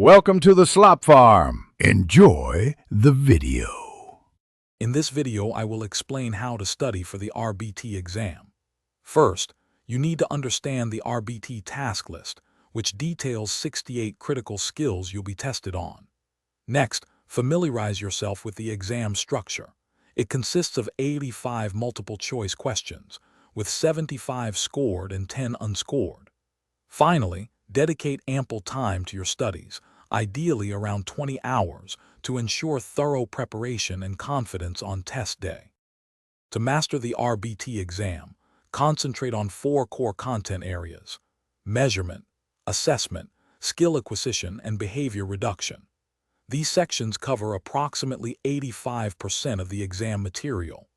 Welcome to the Slop Farm. Enjoy the video. In this video, I will explain how to study for the RBT exam. First, you need to understand the RBT task list, which details 68 critical skills you'll be tested on. Next, familiarize yourself with the exam structure. It consists of 85 multiple-choice questions, with 75 scored and 10 unscored. Finally, dedicate ample time to your studies, ideally around 20 hours, to ensure thorough preparation and confidence on test day. To master the RBT exam, concentrate on 4 core content areas: measurement, assessment, skill acquisition, and behavior reduction. These sections cover approximately 85% of the exam material.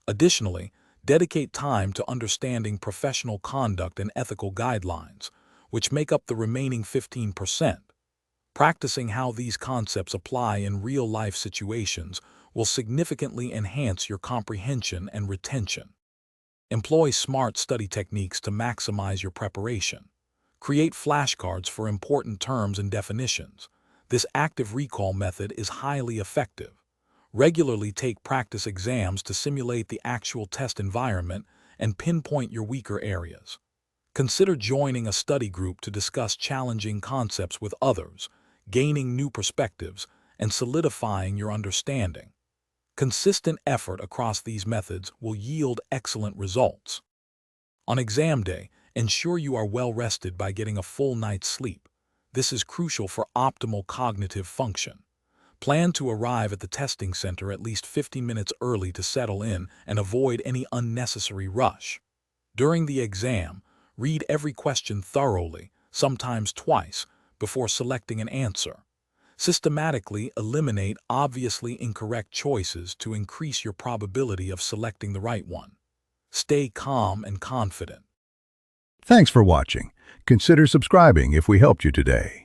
Additionally, dedicate time to understanding professional conduct and ethical guidelines, which make up the remaining 15%. Practicing how these concepts apply in real-life situations will significantly enhance your comprehension and retention. Employ smart study techniques to maximize your preparation. Create flashcards for important terms and definitions. This active recall method is highly effective. Regularly take practice exams to simulate the actual test environment and pinpoint your weaker areas. Consider joining a study group to discuss challenging concepts with others, gaining new perspectives, and solidifying your understanding. Consistent effort across these methods will yield excellent results. On exam day, ensure you are well rested by getting a full night's sleep. This is crucial for optimal cognitive function. Plan to arrive at the testing center at least 15 minutes early to settle in and avoid any unnecessary rush. During the exam, read every question thoroughly, sometimes twice, before selecting an answer. Systematically eliminate obviously incorrect choices to increase your probability of selecting the right one. Stay calm and confident. Thanks for watching. Consider subscribing if we helped you today.